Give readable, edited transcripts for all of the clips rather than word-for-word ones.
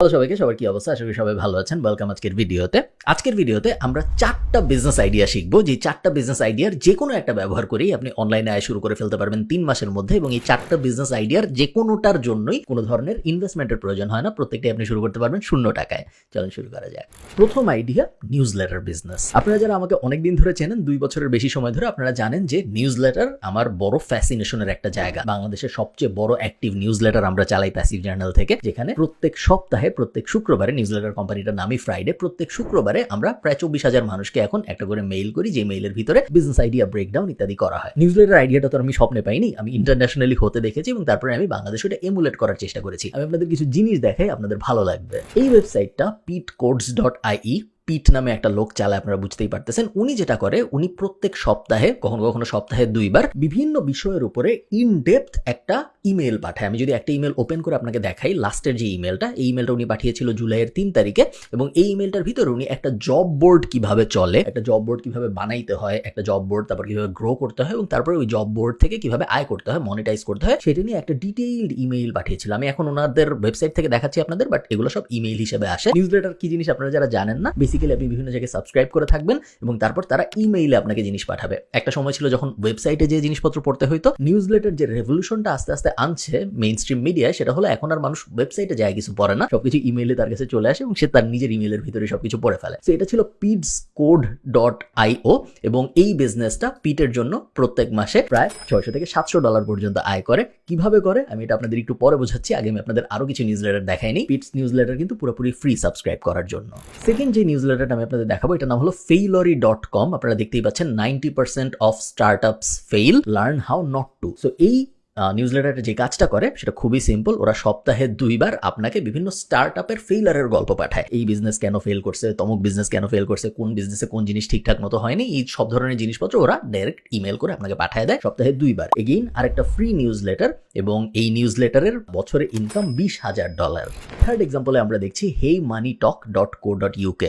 Hello সবাইকে, সবার কি অবস্থা? আশা করি সবাই ভালো আছেন। ওয়েলকাম আজকের ভিডিওতে আমরা 4টা বিজনেস আইডিয়া শিখবো, যে 4টা বিজনেস আইডিয়ার যে কোনো একটা ব্যবহার করেই আপনি অনলাইনে আয় শুরু করে ফেলতে পারবেন 3 মাসের মধ্যে। এবং এই 4টা বিজনেস আইডিয়ার যে কোনোটার জন্যই কোনো ধরনের ইনভেস্টমেন্টের প্রয়োজন হয় না, প্রত্যেকটাই আপনি শুরু করতে পারবেন 0 টাকায়। চলুন শুরু করা যাক। প্রথম আইডিয়া, নিউজ লেটার বিজনেস। আপনারা যারা আমাকে অনেকদিন ধরে চেনেন, 2 বছরের বেশি সময় ধরে, আপনারা জানেন যে নিউজ লেটার আমার বড় ফ্যাসিনেশনের একটা জায়গা। বাংলাদেশের সবচেয়ে বড় অ্যাক্টিভ নিউজ লেটার আমরা চালাই প্যাসিভ জার্নাল থেকে, যেখানে প্রত্যেক সপ্তাহে প্রত্যেক শুক্রবারে, নিউজ লেটার কোম্পানিটার নামই ফ্রাইডে, প্রত্যেক শুক্রবারে আমরা প্রায় 24,000 মানুষকে এখন একটা করে মেইল করি, যে মেইলের ভিতরে বিজনেস আইডিয়া ব্রেকডাউন ইত্যাদি করা হয়। নিউজ লেটার আইডিয়াটা তো আমি স্বপ্নে পাইনি, আমি ইন্টারন্যাশনালি হতে দেখেছি এবং তারপরে আমি বাংলাদেশে এটা এমুলেট করার চেষ্টা করেছি। আমি আপনাদের কিছু জিনিস দেখাই, আপনাদের ভালো লাগবে। এই ওয়েবসাইটটা pitcodes.ie, পিট নামে একটা লোক চালায়, আপনারা বুঝতেই পারতেছেন। উনি যেটা করে, উনি প্রত্যেক সপ্তাহে, কখনো কখনো সপ্তাহে 2 বার, বিভিন্ন বিষয়ের উপরে ইন ডেপথ একটা ইমেল পাঠায়। আমি যদি একটা ইমেল ওপেন করে আপনাকে দেখাই, লাস্টের যে ইমেলটা, এই ইমেলটা উনি পাঠিয়েছিল জুলাইয়ের 3 তারিখে। এবং এই ইমেলটার ভিতরে উনি একটা জব বোর্ড কিভাবে চলে, একটা জব বোর্ড কিভাবে বানাইতে হয়, একটা জব বোর্ড তারপর কিভাবে গ্রো করতে হয়, এবং তারপরে ওই জব বোর্ড থেকে কিভাবে আয় করতে হয়, মনিটাইজ করতে হয়, সেটা নিয়ে একটা ডিটেইলড ইমেইল পাঠিয়েছিল। আমি এখন ওনাদের ওয়েবসাইট থেকে দেখাচ্ছি আপনাদের, বাট এগুলো সব ইমেইল হিসেবে আসে। নিউজ লেটার কি জিনিস আপনারা যারা জানেন না, বেসিক্যালি আপনি বিভিন্ন জায়গায় সাবস্ক্রাইব করে থাকবেন এবং তারপর তারা ইমেইলে আপনাকে জিনিস পাঠাবে। একটা সময় ছিল যখন ওয়েবসাইটে যে জিনিসপত্র পড়তে হইতো। নিউজ লেটার যে রেভলিউশনটা আস্তে আস্তে আনছে মেইন স্ট্রিম মিডিয়ায়, সেটা হলো এখন আর মানুষ ওয়েবসাইটে যায় কিছু পড়ে না, সবকিছু ইমেইলে তার কাছে চলে আসে এবং সে তার নিজের ইমেইলের ভিতরে সবকিছু পড়ে ফেলে। তো এটা ছিল pidscode.io এবং এই বিজনেসটা পিটের জন্য প্রত্যেক মাসে প্রায় $600 থেকে $700 পর্যন্ত আয় করে। কিভাবে করে আমি এটা আপনাদের একটু পরে বোঝাচ্ছি, আগে আমি আপনাদের আরো কিছু নিউজ লেটার দেখাইনি। পিটস নিউজ লেটার কিন্তু পুরোপুরি ফ্রি সাবস্ক্রাইব করার জন্য। সেকেন্ড যে নিউজ লেটারটা আমি আপনাদের দেখাবো, এটা নাম হলো Failory.com। আপনারা দেখতেই পাচ্ছেন 90% of startups fail, learn how not to. So এই নিউজ লেটারে যে কাজটা করে সেটা খুবই সিম্পল। ওরা সপ্তাহে 2 বার আপনাকে বিভিন্ন স্টার্টআপের ফেইলারের গল্প পাঠায়। এই বিজনেস কেন ফেল করছে, তমুক বিজনেস কেন ফেল করছে, কোন বিজনেসে কোন জিনিস ঠিকঠাক মতো হয়নি, এই সব ধরনের জিনিসপত্র ওরা ডাইরেক্ট ইমেল করে আপনাকে পাঠায় দেয় সপ্তাহে 2 বার। এগেইন আরেকটা ফ্রি নিউজ লেটার, এবং এই নিউজ লেটারের বছরে ইনকাম $20,000। থার্ড এক্সাম্পলে আমরা দেখছি heymoneytalk.co.uk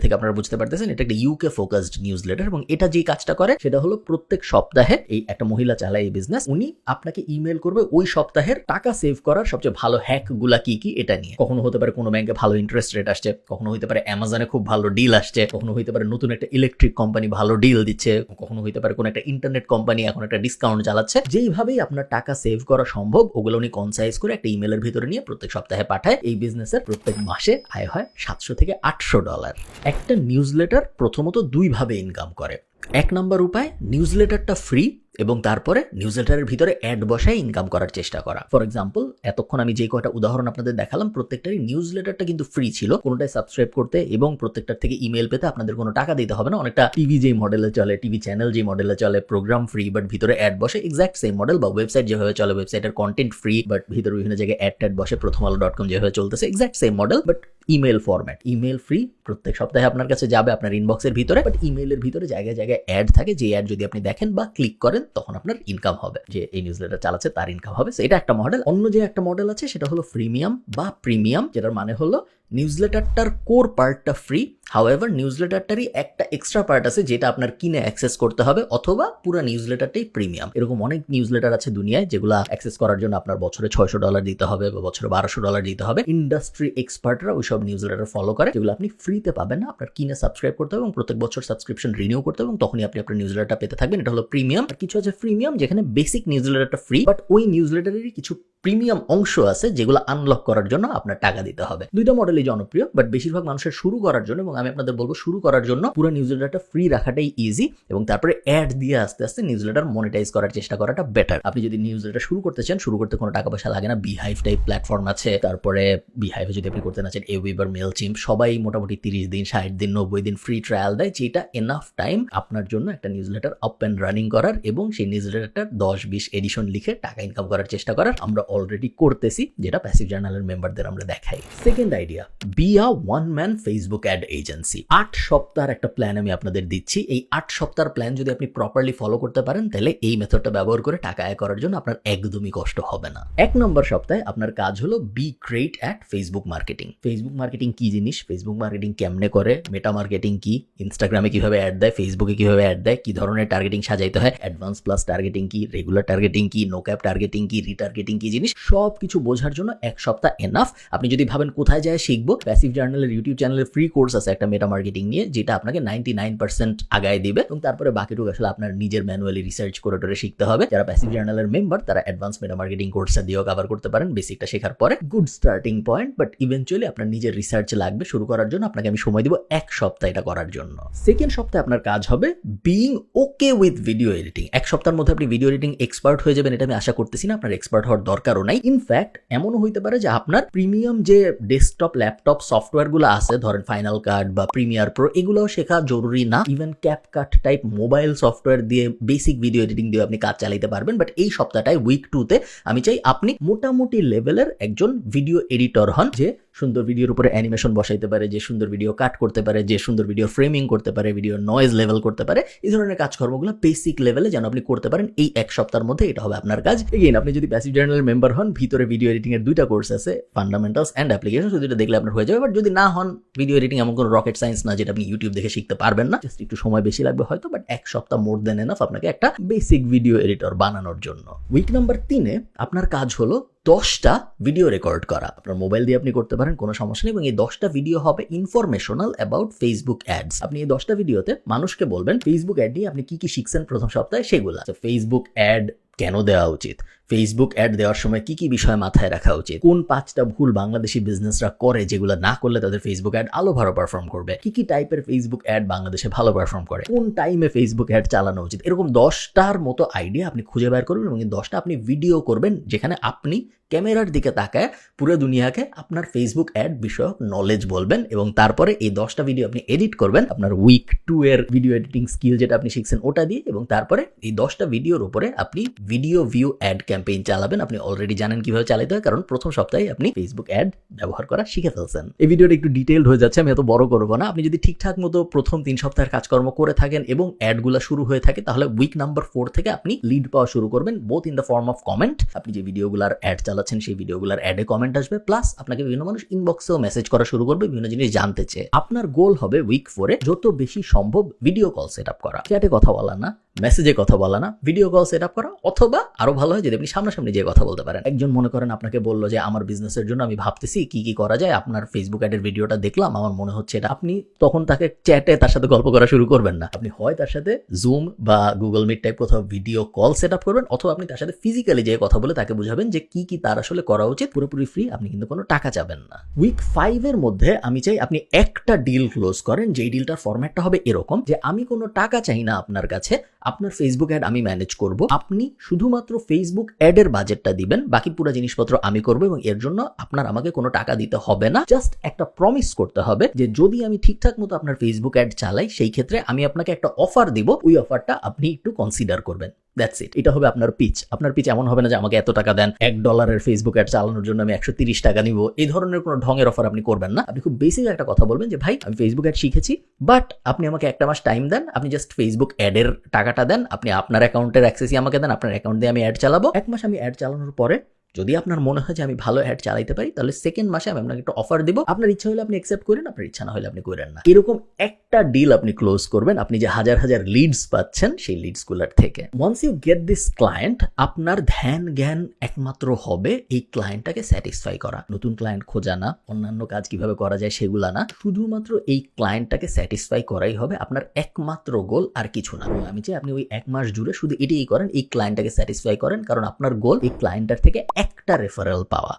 থেকে। আপনারা বুঝতে পারতেছেন এটা একটা ইউকে ফোকাসড নিউজ লেটার, এবং এটা যে কাজটা করে সেটা হলো প্রত্যেক সপ্তাহে এই একটা মহিলা চালায় এই বিজনেস, উনি আপনাকে ইমেল করবে ওই সপ্তাহের টাকা সেভ করার সবচেয়ে ভালো হ্যাক গুলা কি কি এটা নিয়ে। কখনো হতে পারে কোনো ব্যাংকে ভালো ইন্টারেস্ট রেট আসছে, কখনো হতে পারে অ্যামাজনে খুব ভালো ডিল আসছে, কখনো হতে পারে নতুন একটা ইলেকট্রিক কোম্পানি ভালো ডিল দিচ্ছে, কখনো হতে পারে কোনো একটা ইন্টারনেট কোম্পানি এখন একটা ডিসকাউন্ট চালাচ্ছে। যেইভাবেই আপনার টাকা সেভ করা সম্ভব ওগুলো উনি কনসাইজ করে একটা ইমেলের ভিতরে নিয়ে প্রত্যেক সপ্তাহে পাঠায়। এই বিজনেসের প্রত্যেক মাসে আয় হয় $700 থেকে $800। একটা নিউজ লেটার প্রথমত 2 ভাবে ইনকাম করে। 1 নম্বর উপায়, নিউজ লেটারটা ফ্রি এবং তারপরে নিউজ লেটারের ভিতরে অ্যাড বসায় ইনকাম করার চেষ্টা করা। ফর এক্সাম্পল, এতক্ষণ আমি যে কয়টা উদাহরণ আপনাদের দেখালাম, প্রত্যেকটারই নিউজ লেটারটা কিন্তু ফ্রি ছিল। কোনোটাই সাবস্ক্রাইব করতে এবং প্রত্যেকটার থেকে ইমেল পেতে আপনাদের কোনো টাকা দিতে হবে না। অনেকটা টিভি যেই মডেলে চলে, টিভি চ্যানেল যেই মডেলে চলে, প্রোগ্রাম ফ্রি বাট ভিতরে অ্যাড বসে, এক্সাক্ট সেম মডেল। বা ওয়েবসাইট যেভাবে চলে, ওয়েবসাইটের কন্টেন্ট ফ্রি বাট ভিতরে বিভিন্ন জায়গায় অ্যাড বসে, প্রথমআলো.com যেভাবে চলতেছে, exact same model but email format. Email free, প্রত্যেক সপ্তাহে আপনার কাছে যাবে আপনার ইনবক্সের ভিতরে, বাট ইমেলের ভিতরে জায়গায় জায়গায় অ্যাড থাকে, যে অ্যাড যদি আপনি দেখেন বা ক্লিক করেন তখন আপনার ইনকাম হবে, যে এই নিউজ লেটার চালাচ্ছে তার ইনকাম হবে। এটা একটা মডেল। অন্য যে একটা মডেল আছে সেটা হলো ফ্রিমিয়াম বা প্রিমিয়াম, যেটার মানে হলো নিউজ লেটারটার কোর পার্টটা ফ্রি, হাউএভার নিউজ লেটারটারই একটা এক্সট্রা পার্ট আছে যেটা আপনার কিনে অ্যাক্সেস করতে হবে, অথবা পুরো নিউজ লেটারটাই প্রিমিয়াম। এরকম অনেক নিউজ লেটার আছে দুনিয়ায়, যেগুলো অ্যাক্সেস করার জন্য আপনার বছরে $600 দিতে হবে বা বছরে $1200 দিতে হবে। ইন্ডাস্ট্রি এক্সপার্টরা ওইসব নিউজ লেটার ফলো করে, যেগুলো আপনি ফ্রিতে পাবেন না, আপনার কিনে সাবস্ক্রাইব করতে হবে এবং প্রত্যেক বছর সাবস্ক্রিপশন রিনিউ করতে হবে, এবং তখনই আপনি আপনার নিউজ লেটারটা পেতে থাকবেন। এটা হলো প্রিমিয়াম। আর কিছু আছে ফ্রিমিয়াম, যেখানে বেসিক নিউজ লেটারটা ফ্রি, বাট ওই নিউজ লেটারেরই কিছু প্রিমিয়াম অংশ আছে যেগুলো আনলক করার জন্য আপনার টাকা দিতে হবে। দুইটা মডেলই জনপ্রিয়, বাট বেশিরভাগ মানুষের শুরু করার জন্য, এবং আমি আপনাদের বলবো শুরু করার জন্য পুরো নিউজ লেটারটা ফ্রি রাখাটাই ইজি, এবং তারপরে অ্যাড দিয়ে আস্তে আস্তে নিউজ লেটার মনিটাইজ করার চেষ্টা করাটা বেটার। আপনি যদি নিউজ লেটার শুরু করতে চান, শুরু করতে কোনো টাকা পয়সা লাগে না। বিহাইভ টাইপ প্ল্যাটফর্ম আছে, তারপরে বিহাইভে যদি আপনি করতে না চান, এওয়েবার, মেলচিম্প, সবাই মোটামুটি 30 দিন, 60 দিন, 90 দিন ফ্রি ট্রায়াল দেয়, যেটা এনাফ টাইম আপনার জন্য একটা news letter up and running করার এবং সেই নিউজ লেটারটার 10-20 এডিশন লিখে টাকা ইনকাম করার চেষ্টা করার। আমরা অলরেডি করতেছি, যেটা প্যাসিভ জার্নালের মেম্বারদের আমরা দেখাই। Second idea, be a one man Facebook ad agency. 8 সপ্তাহের একটা প্ল্যান আমি আপনাদের দিচ্ছি। এই 8 সপ্তাহের প্ল্যান যদি আপনি প্রপারলি ফলো করতে পারেন, তাহলে এই মেথডটা ব্যবহার করে টাকা আয় করার জন্য আপনার একদমই কষ্ট হবে না। 1 নম্বর সপ্তাহে আপনার কাজ হলো be great at Facebook marketing. Facebook marketing কি জিনিস, ফেসবুক মার্কেটিং কেমনে করে, মেটা মার্কেটিং কি, ইনস্টাগ্রামে কিভাবে অ্যাড দেয়, ফেসবুকে কিভাবে অ্যাড দেয়, কি ধরনের টার্গেটিং সাজাইতে হয়, অ্যাডভান্স প্লাস টার্গেটিং কি, রেগুলার টার্গেটিং কি, নো ক্যাপ টার্গেটিং কি, রিটার্গেটিং কি জিনিস, সব কিছু বোঝার জন্য এক সপ্তাহ এনাফ। আপনি যদি ভাবেন কোথায় যায় শিখবো, প্যাসিভ জার্নালের ইউটিউব চ্যানেলের ফ্রি কোর্স আছে একটা মেটা মার্কেটিং নিয়ে, যেটা আপনাকে 99% আগায় দিবে এবং তারপরে বাকিটুকু আসলে আপনার নিজের ম্যানুয়ালি রিসার্চ করে শিখতে হবে। যারা প্যাসিভ জার্নালের মেম্বার তারা অ্যাডভান্স মেটা মার্কেটিং কোর্সটা দিয়েও কভার করতে পারেন। বেসিকটা শেখার পরে good starting point, but eventually আপনার নিজের রিসার্চ লাগবে শুরু করার জন্য। আপনাকে আমি সময় দিব এক সপ্তাহ এটা করার জন্য। সেকেন্ড সপ্তাহে আপনার কাজ হবে being okay with video editing. এক সপ্তাহের মধ্যে আপনি ভিডিও এডিটিং এক্সপার্ট হয়ে যাবেন এটা আমি আশা করতেছি না, আপনার এক্সপার্ট হওয়ার দরকারও নাই। ইনফ্যাক্ট এমনও হইতে পারে যে আপনার প্রিমিয়াম যে ডেস্কটপ ল্যাপটপ সফটওয়্যারগুলো আছে, ধরেন ফাইনাল কাট বা প্রিমিয়ার প্রো, এগুলোও শেখা জরুরি না। Even CapCut type mobile software দিয়ে বেসিক ভিডিও এডিটিং দিয়ে আপনি কাজ চালাইতে পারবেন। বাট এই সপ্তাহটায় উইক 2তে আমি চাই আপনি মোটামুটি লেভেলের একজন ভিডিও এডিটর হন, যে সুন্দর ভিডিওর উপরে অ্যানিমেশন বসাইতে পারে, যে সুন্দর ভিডিও কাট করতে পারে, যে সুন্দর ভিডিও ফ্রেমিং করতে পারে, ভিডিও নয়েজ লেভেল করতে পারে। এই ধরনের কাজকর্মগুলো বেসিক লেভেলে যেন আপনি করতে পারেন এই এক সপ্তাহের মধ্যে, এটা হবে আপনার কাজ। এগেইন আপনি যদি প্যাসিভ জার্নালের মেম্বার হন, ভিতরে ভিডিও এডিটিং এর 2টা কোর্স আছে, ফান্ডামেন্টালস এন্ড অ্যাপ্লিকেশন, দুটো দেখলে আপনার হয়ে যাবে। বাট যদি না হন, ভিডিও এডিটিং এমন কোনো রকেট সায়েন্স না যেটা আপনি ইউটিউব দেখে শিখতে পারবেন না, জাস্ট একটু সময় বেশি লাগবে হয়তো, বাট এক সপ্তাহ মোর দেন এনাফ আপনাকে একটা বেসিক ভিডিও এডিটর বানানোর জন্য। উইক নাম্বার 3-এ আপনার কাজ হলো 10টা ভিডিও রেকর্ড করা। আপনার মোবাইল দিয়ে আপনি করতে পারেন, কোনো সমস্যা নেই। এবং এই 10টা ভিডিও হবে ইনফরমেশনাল অ্যাবাউট ফেসবুক অ্যাডস। আপনি এই 10টা ভিডিওতে মানুষকে বলবেন ফেসবুক অ্যাড নিয়ে আপনি কি কি শিখছেন প্রথম সপ্তাহে সেগুলা। ফেসবুক অ্যাড কেন দেওয়া উচিত, ফেসবুক অ্যাড দেওয়ার সময় কি কি বিষয় মাথায় রাখা উচিত, কোন 5টা ভুল বাংলাদেশি বিজনেসরা করে যেগুলো না করলে তাদের ফেসবুক অ্যাড আরো ভালো পারফর্ম করবে, কি কি টাইপের ফেসবুক অ্যাড বাংলাদেশে ভালো পারফর্ম করে, কোন টাইমে ফেসবুক অ্যাড চালানো উচিত। এরকম 10টার মতো আইডিয়া আপনি খুঁজে বের করবেন এবং এই 10টা আপনি ভিডিও করবেন, যেখানে আপনি ক্যামেরার দিকে তাকায় পুরো দুনিয়াকে আপনার ফেসবুক অ্যাড বিষয়ক নলেজ বলবেন। এবং তারপরে এই 10টা ভিডিও আপনি এডিট করবেন আপনার উইক 2 এর ভিডিও এডিটিং স্কিল যেটা আপনি শিখছেন ওটা দিয়ে। এবং তারপরে এই 10টা ভিডিওর উপরে আপনি ভিডিও ভিউ অ্যাড ক্যাম্পেইন চালাবেন। আপনি অলরেডি জানেন কিভাবে চালাতে হয়, কারণ প্রথম সপ্তাহে আপনি ফেসবুক অ্যাড ব্যবহার করা শিখে ফেলছেন। এই ভিডিওটা একটু ডিটেইলড হয়ে যাচ্ছে, আমি এত বড় করবো না। আপনি যদি ঠিকঠাক মতো প্রথম 3 সপ্তাহের কাজকর্ম করে থাকেন এবং অ্যাডগুলো শুরু হয়ে থাকে, তাহলে উইক নাম্বার 4 থেকে আপনি লিড পাওয়া শুরু করবেন, both in the form of comment. আপনি যে ভিডিওগুলোর অ্যাড চালাচ্ছেন সেই ভিডিওগুলোর অ্যাডে কমেন্ট আসবে, প্লাস আপনাকে বিভিন্ন মানুষ ইনবক্সেও মেসেজ করা শুরু করবে বিভিন্ন জিনিস জানতে চেয়ে। আপনার গোল হবে উইক 4-এ যত বেশি সম্ভব ভিডিও কল সেট আপ করা। চ্যাটে কথা বলা না, মেসেজে কথা বলা না, ভিডিও কল সেট আপ করা। অথবা আরো ভালো হয় যদি আপনি সামনাসামনি যে কথা বলতে পারেন। একজন মনে করেন আপনাকে বললো যে আমার বিজনেসের জন্য আমি ভাবতেছি কি কি করা যায়, আপনার ফেসবুক অ্যাডের ভিডিওটা দেখলাম, আমার মনে হচ্ছে এটা। আপনি তখন তাকে চ্যাটে তার সাথে গল্প করা শুরু করবেন না, আপনি হয় তার সাথে জুম বা গুগল মিট টাইপ কোথাও ভিডিও কল সেট আপ করবেন, অথবা আপনি তার সাথে ফিজিক্যালি যে কথা বলে তাকে বুঝাবেন যে কি কি তার আসলে করা উচিত। পুরোপুরি ফ্রি, আপনি কিন্তু কোনো টাকা চাবেন না। উইক 5-এর মধ্যে আমি চাই আপনি একটা ডিল ক্লোজ করেন, যেই ডিলটার ফরম্যাটটা হবে এরকম যে আমি কোনো টাকা চাই না আপনার কাছে, আপনার ফেসবুক অ্যাড আমি ম্যানেজ করব, আপনি শুধুমাত্র ফেসবুক অ্যাডের বাজেটটা দিবেন, বাকি পুরো জিনিসপত্র আমি করব এবং এর জন্য আপনার আমাকে কোনো টাকা দিতে হবে না। জাস্ট একটা প্রমিস করতে হবে যে যদি আমি ঠিকঠাক মতো আপনার ফেসবুক অ্যাড চালাই সেই ক্ষেত্রে আমি আপনাকে একটা অফার দিব, ওই অফারটা আপনি একটু কনসিডার করবেন। That's it. এটা হবে আপনার পিচ। আপনার পিচ এমন হবে না যে আমাকে এত টাকা দেন, $1 ফেসবুক অ্যাড চালানোর জন্য আমি 130 টাকা নিব, এই ধরনের কোনো ঢঙের অফার আপনি করবেন না। আপনি খুব বেসিক একটা কথা বলবেন যে ভাই আমি ফেসবুক অ্যাড শিখেছি, বাট আপনি আমাকে 1 মাস টাইম দেন, আপনি জাস্ট ফেসবুক অ্যাডের টাকাটা দেন, আপনি আপনার অ্যাকাউন্টের অ্যাক্সেসই আমাকে দেন, আপনার অ্যাকাউন্ট দিয়ে আমি অ্যাড চালাবো। 1 মাস আমি অ্যাড চালানোর পরে যদি আপনার মনে হয় যে আমি ভালো অ্যাড চালাইতে পারি, তাহলে সেকেন্ড মাসে আমি আপনাকে একটা অফার দিব। আপনার ইচ্ছা হলে আপনি অ্যাকসেপ্ট করেন, আপনার ইচ্ছা না হলে আপনি করেন না। এরকম একটা ডিল আপনি ক্লোজ করবেন আপনি যে হাজার হাজার লিডস পাচ্ছেন সেই লিডসগুলোর থেকে। Once you get this client, আপনার ধ্যান জ্ঞান একমাত্র হবে এই ক্লায়েন্টটাকে স্যাটিসফাই করা। নতুন ক্লায়েন্ট খোঁজা না, অন্যান্য কাজ কিভাবে করা যায় সেগুলা না, শুধুমাত্র এই ক্লায়েন্টটাকে স্যাটিসফাই করাই হবে আপনার একমাত্র গোল, আর কিছু না। আমি চাই আপনি ওই 1 মাস জুড়ে শুধু এটাই করেন, এই ক্লায়েন্টটাকে স্যাটিসফাই করেন, কারণ আপনার গোল এই ক্লায়েন্টটার থেকে একটা রেফারেল পাওয়া।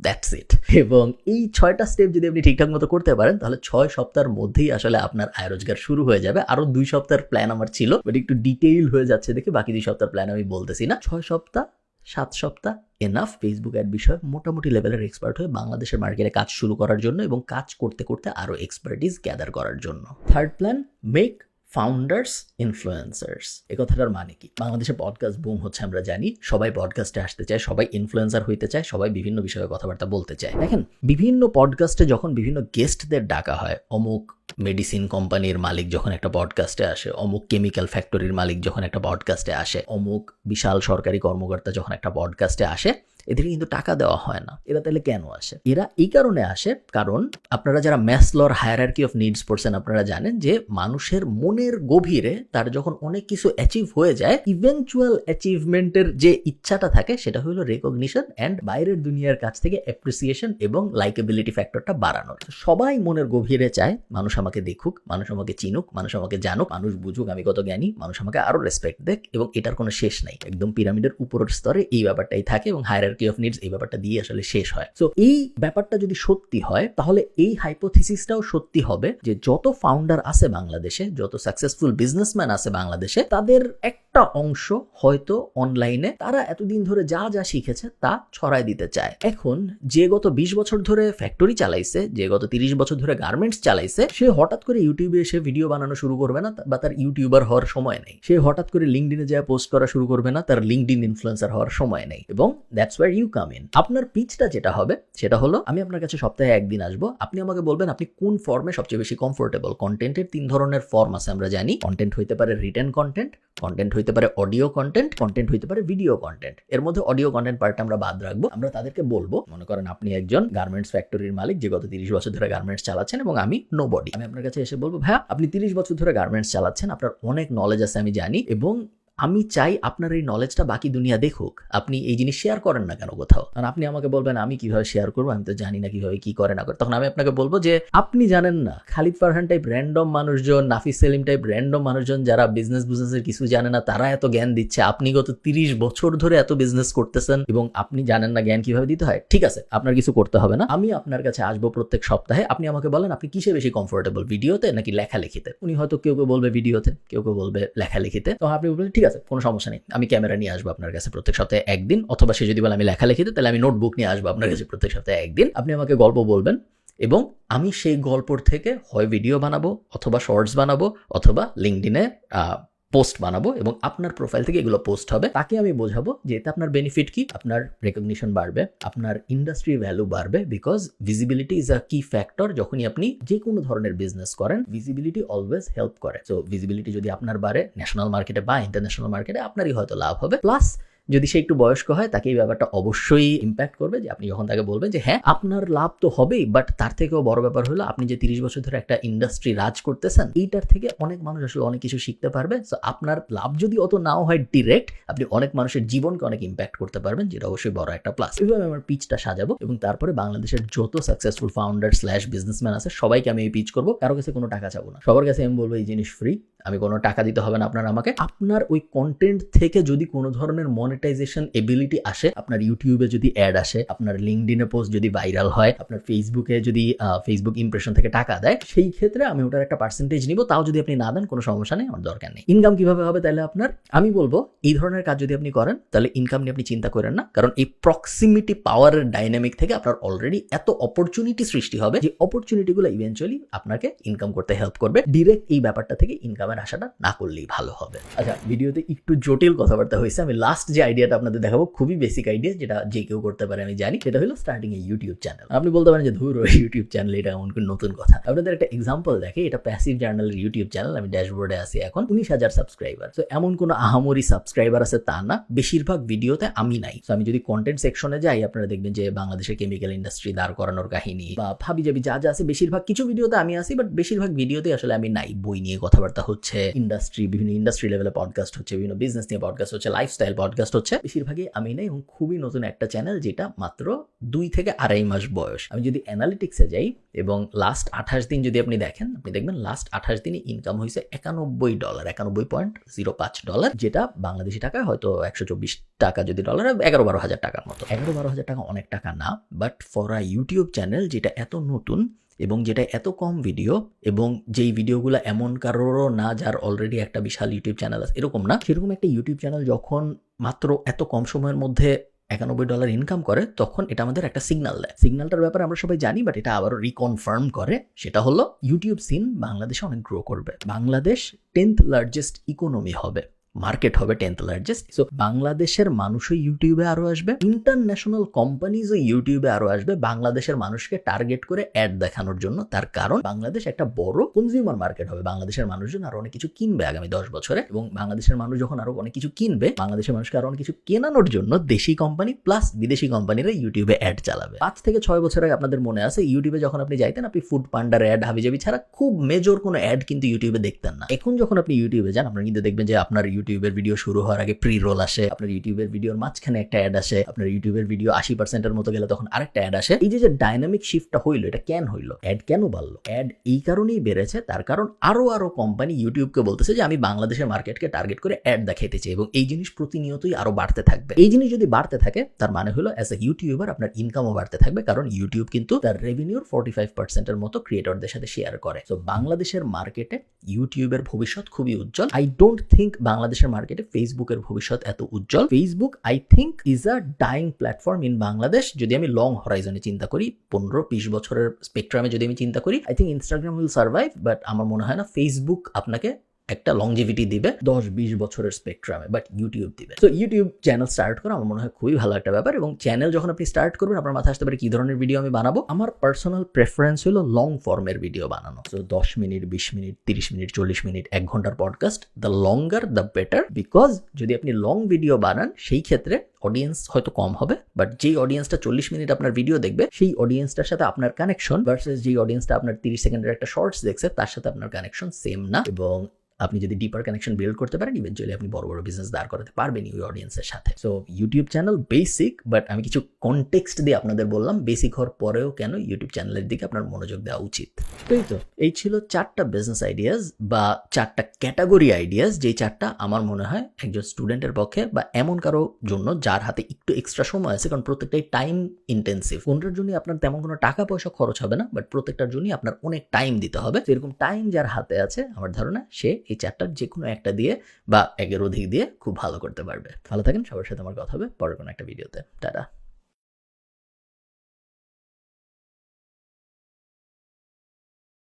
That's it. এবং এই 6টা স্টেপ যদি আপনি ঠিকঠাক মতো করতে পারেন, তাহলে 6 সপ্তাহের মধ্যেই আসলে আপনার আয় রোজগার শুরু হয়ে যাবে। আরো 2 সপ্তাহের প্ল্যান আমার ছিল, বাট একটু ডিটেইল হয়ে যাচ্ছে দেখে বাকি 2 সপ্তাহের প্ল্যান আমি বলতেছি না। 6 সপ্তাহ 7 সপ্তাহ এনাফ ফেসবুক অ্যাড বিষয়ে মোটামুটি লেভেলের এক্সপার্ট হয়ে বাংলাদেশের মার্কেটে কাজ শুরু করার জন্য এবং কাজ করতে করতে আরো এক্সপার্টিস গ্যাদার করার জন্য। Third plan, make founders influencers. এই কথাটার মানে কি? বাংলাদেশে পডকাস্ট বুম হচ্ছে আমরা জানি, সবাই পডকাস্টে আসতে চায়, সবাই ইনফ্লুয়েন্সার হইতে চায়, সবাই বিভিন্ন বিষয়ে কথাবার্তা বলতে চায়। দেখেন, বিভিন্ন পডকাস্টে যখন বিভিন্ন গেস্টদের ডাকা হয়, অমুক মেডিসিন কোম্পানির মালিক যখন একটা পডকাস্টে আসে, অমুক কেমিক্যাল ফ্যাক্টরির মালিক যখন একটা পডকাস্টে আসে, অমুক বিশাল সরকারি কর্মকর্তা যখন একটা পডকাস্টে আসে, এদেরকে কিন্তু টাকা দেওয়া হয় না। এরা তাহলে কেন আসে? এরা এই কারণে আসে কারণ আপনারা যারা ম্যাসলোর হায়ারার্কি অফ নিডস পড়ছেন আপনারা জানেন যে মানুষের মনের গভীরে তার যখন অনেক কিছু অ্যাচিভ হয়ে যায়, ইভেনচুয়াল অ্যাচিভমেন্টের যে ইচ্ছাটা থাকে সেটা হলো রেকগনিশন অ্যান্ড বাইরের দুনিয়ার কাছ থেকে অ্যাপ্রিসিয়েশন এবং লাইকেবিলিটি ফ্যাক্টরটা বাড়ানোর। সবাই মনের গভীরে চায় মানুষ আমাকে দেখুক, মানুষ আমাকে চিনুক, মানুষ আমাকে জানুক, মানুষ বুঝুক আমি কত জ্ঞানী, মানুষ আমাকে আরো রেসপেক্ট দেখ, এবং এটার কোনো শেষ নাই। একদম পিরামিডের উপরের স্তরে এই ব্যাপারটাই থাকে এবং হায়ারার্কি অফ নিডস এই ব্যাপারটা দিয়ে আসলে শেষ হয়। সো এই ব্যাপারটা যদি সত্যি হয় তাহলে এই হাইপোথিসিসটাও সত্যি হবে যে যত ফাউন্ডার আছে বাংলাদেশে, যত সাকসেসফুল বিজনেসম্যান আছে বাংলাদেশে, তাদের একটা অংশ হয়তো অনলাইনে তারা এতদিন ধরে যা যা শিখেছে তা ছড়াই দিতে চায়। এখন যে গত 20 বছর ধরে ফ্যাক্টরি চালাইছে, যে গত 30 বছর ধরে গার্মেন্টস চালাইছে, সে হঠাৎ করে ইউটিউবে এসে ভিডিও বানানো শুরু করবে না, বা তার ইউটিউবার হওয়ার সময় নেই। সে হঠাৎ করে লিঙ্কডিনে যায় পোস্ট করা শুরু করবে না, তার লিঙ্কডিন ইনফ্লুয়েন্সার হওয়ার সময় নেই। এবং that's where you come in. আপনার পিচটা যেটা হবে সেটা হলো, আমি আপনার কাছে সপ্তাহে একদিন আসবো, আপনি আমাকে বলবেন আপনি কোন ফর্মে সবচেয়ে বেশি কমফোর্টেবল। কন্টেন্টের 3 ধরনের ফর্ম আছে আমরা জানি। কন্টেন্ট হইতে পারে রিটেন কন্টেন্ট, কন্টেন্ট হইতে পারে অডিও কন্টেন্ট, কন্টেন্ট হইতে পারে ভিডিও কন্টেন্ট। এর মধ্যে অডিও কন্টেন্ট পার্টটা আমরা বাদ রাখবো। আমরা তাদেরকে বলবো, মনে করেন আপনি একজন গার্মেন্টস ফ্যাক্টরির মালিক যে গত 30 বছর ধরে গার্মেন্টস চালাচ্ছেন এবং আমি নোবডি। আমি আপনার কাছে এসে বলবো, ভাইয়া আপনি 30 বছর ধরে গার্মেন্টস চালাচ্ছেন, আপনার অনেক নলেজ আছে আমি জানি, এবং আমি চাই আপনার এই নলেজটা বাকি দুনিয়া দেখুক। আপনি এই জিনিস শেয়ার করেন না কেন কোথাও? কারণ আপনি আমাকে বলবেন আমি কিভাবে শেয়ার করবো, আমি তো জানি না কিভাবে কি করে না করে। তখন আমি আপনাকে বলবো যে আপনি জানেন না, খালিদ ফারহান টাইপ র্যান্ডম মানুষজন, নাফিস সেলিম টাইপ র্যান্ডম মানুষজন যারা বিজনেসের কিছু জানে না, তারা এত জ্ঞান দিচ্ছে। আপনি গত 30 বছর ধরে এত বিজনেস করতেছেন এবং আপনি জানেন না জ্ঞান কিভাবে দিতে হয়। ঠিক আছে, আপনার কিছু করতে হবে না, আমি আপনার কাছে আসবো প্রত্যেক সপ্তাহে। আপনি আমাকে বলেন আপনি কিসে বেশি কমফোর্টেবল, ভিডিওতে নাকি লেখালেখিতে? উনি হয়তো কেউ কেউ বলবে ভিডিওতে, কেউ কেউ বলবে লেখালেখিতে। তো আপনি বলবেন ঠিক আছে, কোনো সমস্যা নেই, আমি ক্যামেরা নিয়ে আসবো আপনার কাছে প্রত্যেক সপ্তাহে একদিন, অথবা সে যদি বলে আমি লেখালেখিতে, তাহলে আমি নোটবুক নিয়ে আসবো আপনার কাছে প্রত্যেক সপ্তাহে একদিন। আপনি আমাকে গল্প বলবেন এবং আমি সেই গল্পর থেকে হয় ভিডিও বানাবো, অথবা শর্টস বানাবো, অথবা লিঙ্কডিনে পোস্ট বানাবো, এবং আপনার প্রোফাইল থেকে এগুলো পোস্ট হবে। তাকে আমি বোঝাবো যে এতে আপনার বেনিফিট কি, আপনার রেকগনিশন বাড়বে, আপনার ইন্ডাস্ট্রি ভ্যালু বাড়বে, বিকজ ভিজিবিলিটি ইজ আ কি ফ্যাক্টর। যখনই আপনি যে কোনো ধরনের বিজনেস করেন, ভিজিবিলিটি অলওয়েজ হেল্প করে। সো ভিজিবিলিটি যদি আপনার বাড়ে ন্যাশনাল মার্কেটে বা ইন্টারন্যাশনাল মার্কেটে, আপনারই হয়তো লাভ হবে। প্লাস যদি সে একটু বয়স্ক হয়, তাকে এই ব্যাপারটা অবশ্যই ইম্প্যাক্ট করবে যে আপনি যখন তাকে বলবেন যে হ্যাঁ আপনার লাভ তো হবেই, বাট তার থেকেও বড় ব্যাপার হলো আপনি যে 30 বছর ধরে একটা ইন্ডাস্ট্রি রাজ করতেছেন, এইটার থেকে অনেক মানুষ আসলে অনেক কিছু শিখতে পারবে। সো আপনার লাভ যদি অত নাও হয় ডিরেক্ট, আপনি অনেক মানুষের জীবনকে অনেক ইম্প্যাক্ট করতে পারবেন, যেটা অবশ্যই বড় একটা প্লাস। এইভাবে আমার পিচটা সাজাবো এবং তারপরে বাংলাদেশের যত সাকসেসফুল ফাউন্ডার / বিজনেসম্যান আছে সবাইকে আমি এই পিচ করবো। কারো কাছে কোনো টাকা চাবো না, সবার কাছে আমি বলবো এই জিনিস ফ্রি, আমি কোনো টাকা দিতে হবে না আপনার আমাকে। আপনার ওই কন্টেন্ট থেকে যদি কোনো ধরনের মনিটাইজেশন এবিলিটি আসে, আপনার ইউটিউবে যদি অ্যাড আসে, আপনার লিঙ্কডিনে পোস্ট যদি ভাইরাল হয়, আপনার ফেসবুকে যদি ফেসবুক ইমপ্রেশন থেকে টাকা দেয়, সেই ক্ষেত্রে আমি ওটার একটা পার্সেন্টেজ নিব। তাও যদি আপনি না দেন কোনো সমস্যা নেই, আমার দরকার নেই। ইনকাম কিভাবে হবে তাহলে আপনার? আমি বলবো এই ধরনের কাজ যদি আপনি করেন তাহলে ইনকাম নিয়ে আপনি চিন্তা করেন না, কারণ এই প্রক্সিমিটি পাওয়ারের ডাইনামিক থেকে আপনার অলরেডি এত অপরচুনিটি সৃষ্টি হবে যে অপরচুনিটিগুলো ইভেন্চুয়ালি আপনাকে ইনকাম করতে হেল্প করবে। ডিরেক্ট এই ব্যাপারটা থেকে ইনকামের আশাটা না করলেই ভালো হবে। আচ্ছা, ভিডিওতে একটু জটিল কথাবার্তা হয়েছে। আমি লাস্ট যে আইডিয়াটা আপনাদের দেখাবো খুবই বেসিক আইডিয়া, যেটা যে কেউ করতে পারে আমি জানি, সেটা হলো স্টার্টিং এ ইউটিউব চ্যানেল। আপনি বলতে পারেন যে ধুর ইউটিউব চ্যানেল, এটা এমন কোন নতুন কথা। আপনাদের একটা এক্সাম্পল দেখে, এটা প্যাসিভ জার্নালের ইউটিউব চ্যানেল। আমি ড্যাশবোর্ডে আছি এখন, 19,000 সাবস্ক্রাইবার। তো এমন কোনো আহামরি সাবস্ক্রাইবার আছে তা না, বেশিরভাগ ভিডিওতে আমি নাই। তো আমি যদি কন্টেন্ট সেকশনে যাই, আপনারা দেখবেন যে বাংলাদেশের কেমিক্যাল ইন্ডাস্ট্রি দাঁড় করানোর কাহিনী বা ভাবি যাবি যা যা আছে, বেশিরভাগ কিছু ভিডিওতে আমি আছি, বাট বেশিরভাগ ভিডিওতে আসলে আমি নাই। বই নিয়ে কথাবার্তা হচ্ছে, ইন্ডাস্ট্রি, বিভিন্ন ইন্ডাস্ট্রি লেভেলে পডকাস্ট হচ্ছে, বিভিন্ন বিজনেস নিয়ে পডকাস্ট হচ্ছে, লাইফস্টাইল পডকাস্ট হচ্ছে, বেশিরভাগই আমি নেই। এবং খুবই নতুন একটা চ্যানেল, যেটা মাত্র 2 থেকে 2.5 মাস বয়স। আমি যদি অ্যানালিটিক্সে যাই এবং লাস্ট 28 দিন যদি আপনি দেখেন, আপনি দেখবেন লাস্ট 28 দিনে ইনকাম হয়েছে $91, $91.05, যেটা বাংলাদেশি টাকায় হয়তো 124 টাকা, যদি ডলার 11-12 হাজার টাকার মতো। 11-12 হাজার টাকা অনেক টাকা না, but for a YouTube channel যেটা এত নতুন এবং যেটা এত কম ভিডিও, এবং যেই ভিডিওগুলো এমন কারোরও না যার অলরেডি একটা বিশাল ইউটিউব চ্যানেল আছে, এরকম না, সেরকম একটা ইউটিউব চ্যানেল যখন মাত্র এত কম সময়ের মধ্যে $91 ইনকাম করে, তখন এটা আমাদের একটা সিগন্যাল দেয়। সিগন্যালটার ব্যাপারে আমরা সবাই জানি, বাট এটা আবারও রিকনফার্ম করে। সেটা হলো ইউটিউব সিন বাংলাদেশে অনেক গ্রো করবে। বাংলাদেশ 10th লার্জেস্ট ইকোনমি হবে মার্কেট হবে 10th লার্জেস্ট। সো বাংলাদেশের মানুষও ইউটিউবে আরো আসবে, ইন্টারন্যাশনাল কোম্পানিজও ইউটিউবে আরো আসবে বাংলাদেশের মানুষকে টার্গেট করে অ্যাড দেখানোর জন্য। তার কারণ বাংলাদেশ একটা বড় কনজিউমার মার্কেট হবে, বাংলাদেশের মানুষজন আরো অনেক কিছু কিনবে আগামী 10 বছরে, এবং বাংলাদেশের মানুষ যখন আরো অনেক কিছু কিনবে, বাংলাদেশের মানুষকে আরো অনেক কিছু কেনানোর জন্য দেশি কোম্পানি প্লাস বিদেশি কোম্পানিরা ইউটিউবে অ্যাড চালাবে। 5 থেকে 6 বছর আগে আপনাদের মনে আছে ইউটিউবে যখন আপনি যাইতেন, আপনি ফুড পান্ডার অ্যাড, হাবিজাবি ছাড়া খুব মেজর কোনো অ্যাড কিন্তু ইউটিউবে দেখতেন না। এখন যখন আপনি ইউটিউবে যান, আপনারা কিন্তু দেখবেন যে আপনার ইউটিউবের ভিডিও শুরু হওয়ার আগে প্রি রোল আসে, আপনার ইউটিউবের ভিডিওর মাঝখানে একটা অ্যাড আসে, আপনার ইউটিউবের ভিডিও 80%-এর মতো গেলে তখন আরেকটা অ্যাড আসে। এই যে ডাইনামিক শিফটটা হইলো, এটা কেন হইলো? অ্যাড কেন বাড়লো? অ্যাড এই কারণেই বেড়েছে, তার কারণ আরো কোম্পানি ইউটিউবকে বলতেছে যে আমি বাংলাদেশের মার্কেটকে টার্গেট করে অ্যাড দেখাইতে চাই, এবং এই জিনিস প্রতিনিয়তই আরো বাড়তে থাকবে। এই জিনিস যদি বাড়তে থাকে তার মানে হলো অ্যাজ এ ইউটিউবার আপনার ইনকামও বাড়তে থাকবে, কারণ ইউটিউব কিন্তু তার রেভিনিউর 45%-এর মতো ক্রিয়েটরদের সাথে শেয়ার করে। তো বাংলাদেশের মার্কেটে ইউটিউবের ভবিষ্যৎ খুবই উজ্জ্বল। আই ডোন্ট থিঙ্ক বাংলাদেশের মার্কেটে ফেসবুকের ভবিষ্যৎ এত উজ্জ্বল। Facebook I think is a dying platform in Bangladesh. যদি আমি লং হরাইজনে চিন্তা করি, 15-20 বছরের স্পেকট্রামে যদি আমি চিন্তা করি, I think Instagram will survive, but আমার মনে হয় না ফেসবুক আপনাকে একটা লংজিভিটি দিবে 10-20 বছরের স্পেকট্রামে, বাট ইউটিউব দিবে। তো ইউটিউব চ্যানেল স্টার্ট করা আমার মনে হয় খুবই ভালো একটা ব্যাপার, এবং চ্যানেল যখন আপনি স্টার্ট করবেন আপনার মাথায় আসতে পারে কি ধরনের ভিডিও আমি বানাবো। আমার পার্সোনাল প্রেফারেন্স হলো লং ফর্মের ভিডিও বানানো। তো 10 মিনিট, 20 মিনিট, 30 মিনিট, 40 মিনিট, 1 ঘন্টার podcast, the longer the better. Because যদি আপনি লং ভিডিও বানান সেই ক্ষেত্রে অডিয়েন্স হয়তো কম হবে, বাট যেই অডিয়েন্সটা 40 মিনিট আপনার ভিডিও দেখবে সেই অডিয়েন্সটার সাথে আপনার কানেকশন ভার্সেস যেই অডিয়েন্সটা আপনার 30 সেকেন্ডের একটা শর্টস দেখছে তার সাথে আপনার কানেকশন সেম না। এবং আপনি যদি ডিপার কানেকশন বিল্ড করতে পারেন, ইভেনচুয়ালি আপনি বড় বড় বিজনেস দাঁড় করাতে পারবেন ওই অডিয়েন্সের সাথে। So YouTube channel basic, but আমি কিছু কনটেক্সট দিয়ে আপনাদের বললাম বেসিক হওয়ার পরেও কেন ইউটিউব চ্যানেলের দিকে আপনার মনোযোগ দেওয়া উচিত। এই ছিল 4টা বিজনেস আইডিয়াস বা 4টা ক্যাটাগরি আইডিয়াস, যেই 4টা আমার মনে হয় একজন স্টুডেন্টের পক্ষে বা এমন কারো জন্য যার হাতে একটু এক্সট্রা সময় আছে, কারণ প্রত্যেকটাই টাইম ইন্টেন্সিভ। কোনটার জন্য আপনার তেমন কোনো টাকা পয়সা খরচ হবে না, বাট প্রত্যেকটার জন্যই আপনার অনেক টাইম দিতে হবে। এরকম টাইম যার হাতে আছে, আমার ধারণা সে এই 4টার যে কোনো একটা দিয়ে বা 1-এর অধিক দিয়ে খুব ভালো করতে পারবে। ভালো থাকেন, সবার সাথে আমার কথা হবে পরের কোনো একটা ভিডিওতে। টাটা।